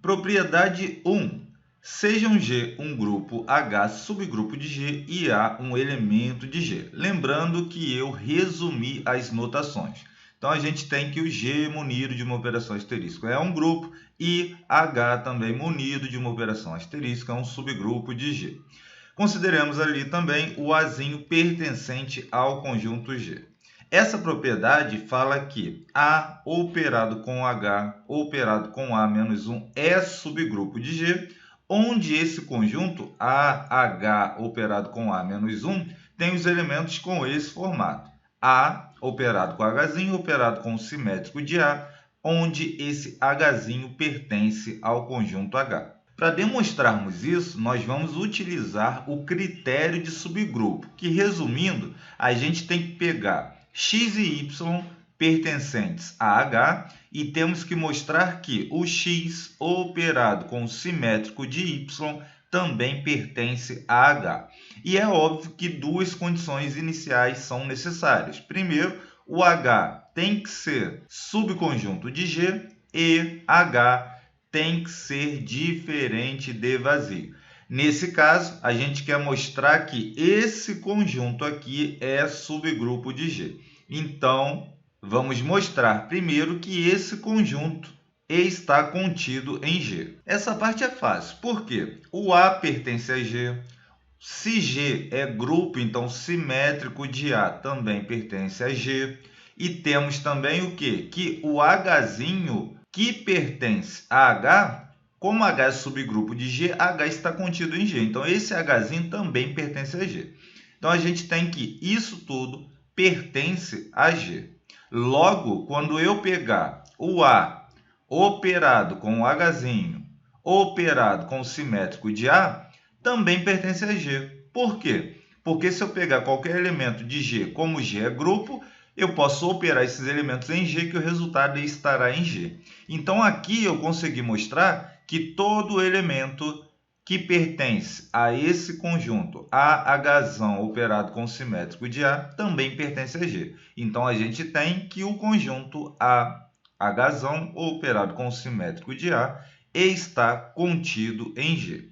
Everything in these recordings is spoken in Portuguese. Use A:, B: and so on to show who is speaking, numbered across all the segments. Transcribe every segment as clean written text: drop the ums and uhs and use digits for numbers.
A: Propriedade 1. Sejam G um grupo, H subgrupo de G e A um elemento de G. Lembrando que eu resumi as notações. Então, a gente tem que o G munido de uma operação asterística é um grupo e H também munido de uma operação asterística é um subgrupo de G. Consideremos ali também o Azinho pertencente ao conjunto G. Essa propriedade fala que A operado com H operado com A menos 1 é subgrupo de G, onde esse conjunto AH operado com A menos 1 tem os elementos com esse formato. A operado com Hzinho operado com o simétrico de A, onde esse Hzinho pertence ao conjunto H. Para demonstrarmos isso, nós vamos utilizar o critério de subgrupo, que, resumindo, a gente tem que pegar x e y pertencentes a H e temos que mostrar que o x operado com o simétrico de y também pertence a H. E é óbvio que duas condições iniciais são necessárias. Primeiro, o H tem que ser subconjunto de G e H tem que ser diferente de vazio. Nesse caso, a gente quer mostrar que esse conjunto aqui é subgrupo de G. Então, vamos mostrar primeiro que esse conjunto está contido em G. Essa parte é fácil, porque o A pertence a G. Se G é grupo, então simétrico de A também pertence a G. E temos também o quê? Que o Hzinho que pertence a H, como H é subgrupo de G, H está contido em G. Então, esse Hzinho também pertence a G. Então, a gente tem que isso tudo pertence a G. Logo, quando eu pegar o A operado com o Hzinho, operado com o simétrico de A, também pertence a G. Por quê? Porque se eu pegar qualquer elemento de G, como G é grupo, eu posso operar esses elementos em G, que o resultado estará em G. Então, aqui eu consegui mostrar que todo elemento que pertence a esse conjunto AH operado com simétrico de A também pertence a G. Então, a gente tem que o conjunto AH operado com simétrico de A está contido em G.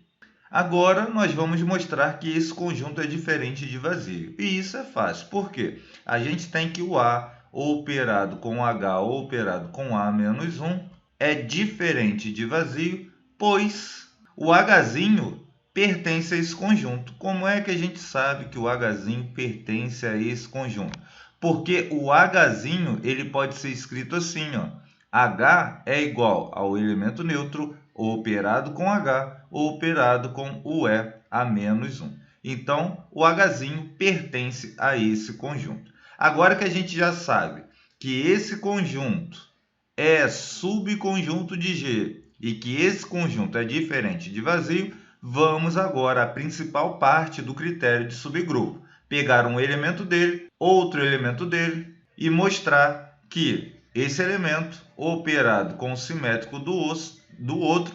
A: Agora, nós vamos mostrar que esse conjunto é diferente de vazio. E isso é fácil. Por quê? A gente tem que o A operado com H operado com A menos 1 é diferente de vazio, pois o Hzinho pertence a esse conjunto. Como é que a gente sabe que o Hzinho pertence a esse conjunto? Porque o Hzinho ele pode ser escrito assim, ó. H é igual ao elemento neutro operado com H operado com o E a menos 1. Então, o Hzinho pertence a esse conjunto. Agora que a gente já sabe que esse conjunto é subconjunto de G e que esse conjunto é diferente de vazio, vamos agora à principal parte do critério de subgrupo. Pegar um elemento dele, outro elemento dele e mostrar que esse elemento operado com o simétrico do outro,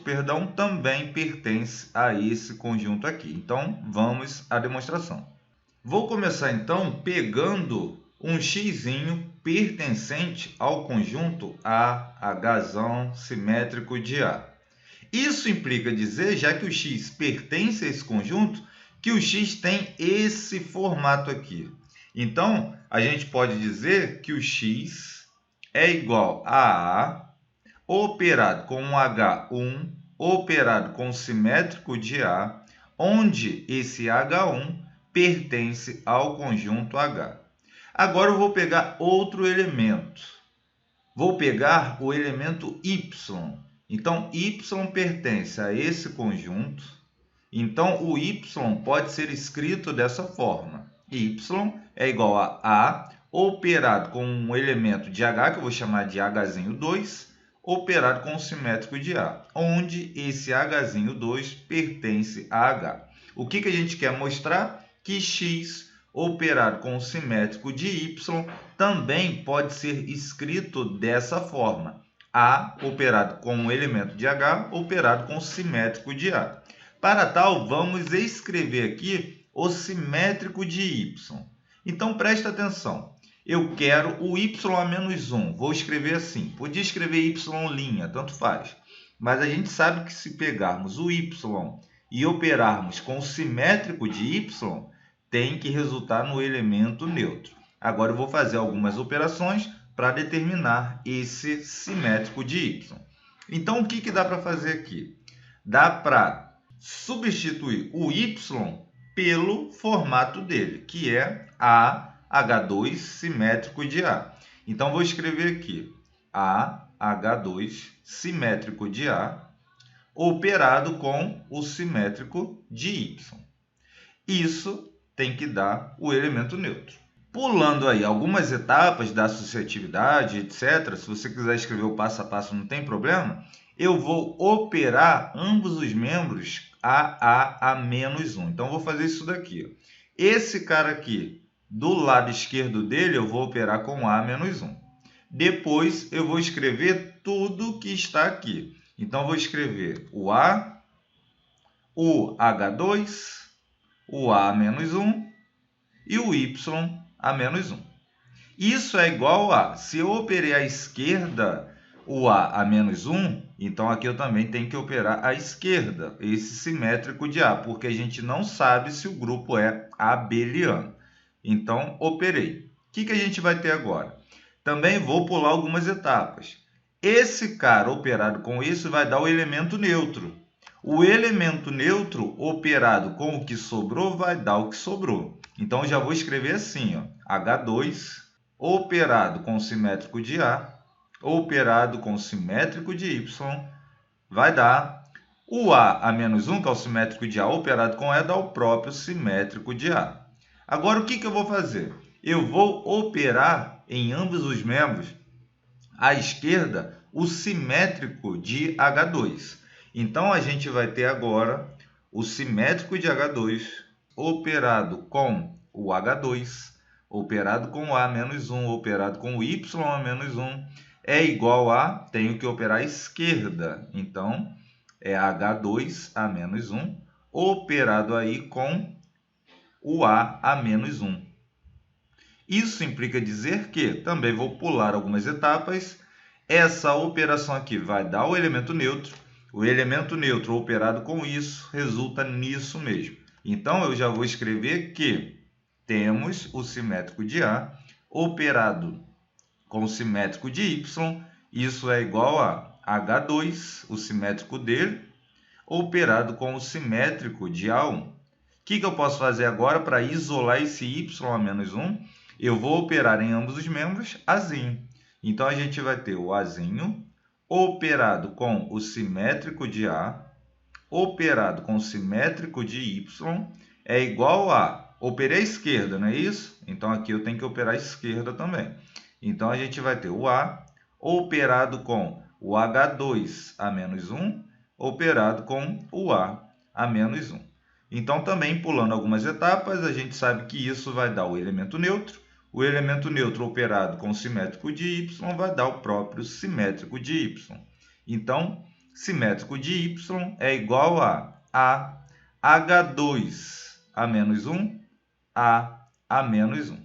A: também pertence a esse conjunto aqui. Então, vamos à demonstração. Vou começar, então, pegando um xzinho pertencente ao conjunto AH simétrico de A. Isso implica dizer, já que o x pertence a esse conjunto, que o x tem esse formato aqui. Então, a gente pode dizer que o x é igual a A operado com um H1 operado com o simétrico de A, onde esse H1 pertence ao conjunto H. Agora eu vou pegar outro elemento. Vou pegar o elemento y. Então, y pertence a esse conjunto. Então, o y pode ser escrito dessa forma. Y é igual a A operado com um elemento de H, que eu vou chamar de Hzinho2, operado com o simétrico de A, onde esse Hzinho2 pertence a H. O que a gente quer mostrar? Que x operado com o simétrico de y também pode ser escrito dessa forma. A operado com um elemento de H operado com o simétrico de A. Para tal, vamos escrever aqui o simétrico de y. Então, presta atenção. Eu quero o y a menos 1. Vou escrever assim. Podia escrever y', tanto faz. Mas a gente sabe que se pegarmos o y e operarmos com o simétrico de y, tem que resultar no elemento neutro. Agora eu vou fazer algumas operações para determinar esse simétrico de y. Então, o que dá para fazer aqui? Dá para substituir o y pelo formato dele, que é AH2 simétrico de A. Então, vou escrever aqui AH2 simétrico de A operado com o simétrico de y. Isso tem que dar o elemento neutro. Pulando aí algumas etapas da associatividade, etc., se você quiser escrever o passo a passo, não tem problema, eu vou operar ambos os membros a menos 1. Então, vou fazer isso daqui. Esse cara aqui, do lado esquerdo dele, eu vou operar com a menos 1. Depois, eu vou escrever tudo que está aqui. Então, vou escrever o A, o H2, o A menos 1 e o Y a menos 1. Isso é igual a, se eu operei à esquerda o A menos 1, então aqui eu também tenho que operar à esquerda, esse simétrico de A, porque a gente não sabe se o grupo é abeliano. Então, operei. O que a gente vai ter agora? Também vou pular algumas etapas. Esse cara operado com isso vai dar o elemento neutro. O elemento neutro operado com o que sobrou vai dar o que sobrou. Então, eu já vou escrever assim, ó, H2 operado com o simétrico de A, operado com o simétrico de Y, vai dar o A menos 1, que é o simétrico de A, operado com E, dá o próprio simétrico de A. Agora, o que eu vou fazer? Eu vou operar em ambos os membros, à esquerda, o simétrico de H2. Então, a gente vai ter agora o simétrico de H2 operado com o H2, operado com o A menos 1, operado com o Y a menos 1, é igual a, tenho que operar à esquerda. Então, é H2 a menos 1, operado aí com o A menos 1. Isso implica dizer que, também vou pular algumas etapas, essa operação aqui vai dar o elemento neutro. O elemento neutro operado com isso resulta nisso mesmo. Então, eu já vou escrever que temos o simétrico de A operado com o simétrico de Y. Isso é igual a H2, o simétrico dele, operado com o simétrico de A1. O que eu posso fazer agora para isolar esse Y a menos 1? Eu vou operar em ambos os membros Azinho. Então, a gente vai ter o Azinho operado com o simétrico de A, operado com o simétrico de Y, é igual a, operei à esquerda, não é isso? Então, aqui eu tenho que operar à esquerda também. Então, a gente vai ter o A operado com o H2 a menos 1, operado com o A menos 1. Então, também pulando algumas etapas, a gente sabe que isso vai dar o elemento neutro. O elemento neutro operado com o simétrico de Y vai dar o próprio simétrico de Y. Então, simétrico de Y é igual a H2 a menos 1, a menos 1.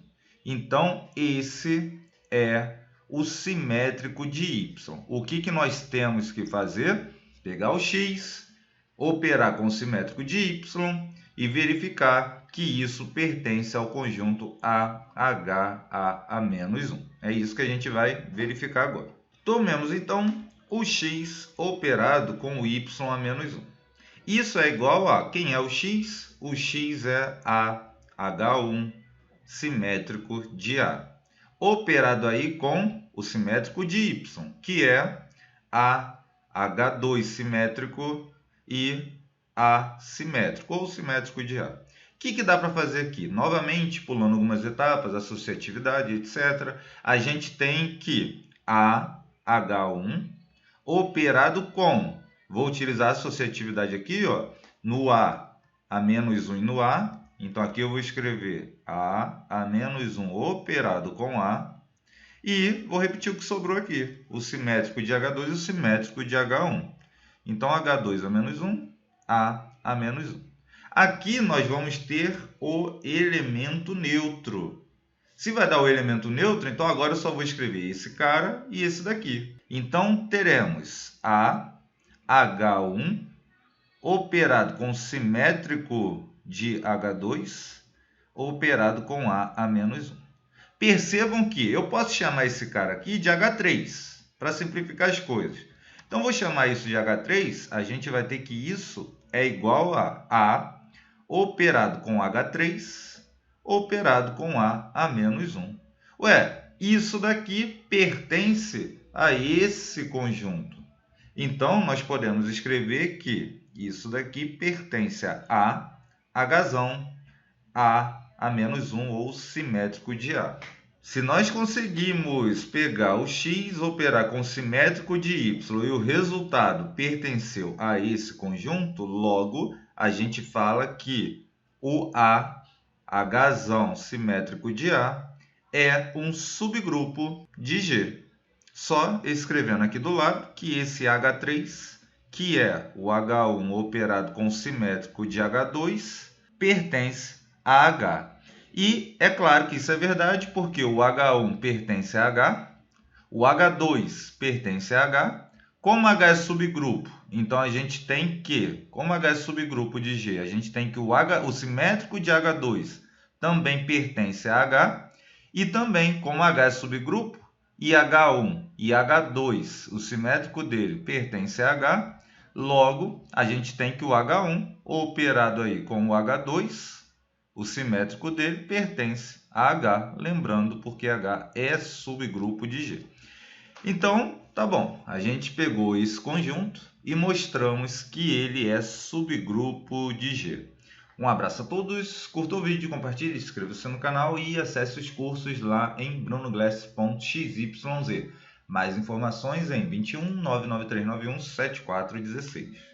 A: Então, esse é o simétrico de Y. O que nós temos que fazer? Pegar o X, operar com o simétrico de Y e verificar que isso pertence ao conjunto AH a menos 1. É isso que a gente vai verificar agora. Tomemos, então, o X operado com o Y a menos 1. Isso é igual a, quem é o X? O X é AH1 simétrico de A, operado aí com o simétrico de Y, que é AH2 simétrico e A simétrico, ou simétrico de A. O que dá para fazer aqui? Novamente, pulando algumas etapas, associatividade, etc., a gente tem que AH1 operado com, vou utilizar a associatividade aqui, ó, no A menos 1 e no A. Então, aqui eu vou escrever A menos 1 operado com A. E vou repetir o que sobrou aqui, o simétrico de H2 e o simétrico de H1. Então, H2 a menos 1, A menos 1. Aqui nós vamos ter o elemento neutro. Se vai dar o elemento neutro, então agora eu só vou escrever esse cara e esse daqui. Então, teremos H1 operado com simétrico de H2 operado com A menos 1. Percebam que eu posso chamar esse cara aqui de H3, para simplificar as coisas. Então, vou chamar isso de H3, a gente vai ter que isso é igual a A operado com H3 operado com A menos 1. Ué, isso daqui pertence a esse conjunto. Então, nós podemos escrever que isso daqui pertence a Hzão, A menos 1 ou simétrico de A. Se nós conseguimos pegar o x, operar com simétrico de y e o resultado pertenceu a esse conjunto, logo a gente fala que o Hzão simétrico de A é um subgrupo de G. Só escrevendo aqui do lado que esse H3, que é o H1 operado com simétrico de H2, pertence a H. E é claro que isso é verdade, porque o H1 pertence a H, o H2 pertence a H. Como H é subgrupo, então a gente tem que, como H é subgrupo de G, a gente tem que o simétrico de H2 também pertence a H. E também, como H é subgrupo, e H1 e H2, o simétrico dele pertence a H, logo a gente tem que o H1 operado aí com o H2, o simétrico dele pertence a H, lembrando porque H é subgrupo de G. Então, tá bom, a gente pegou esse conjunto e mostramos que ele é subgrupo de G. Um abraço a todos, curta o vídeo, compartilhe, inscreva-se no canal e acesse os cursos lá em brunoglass.xyz. Mais informações em 21 99391 7416.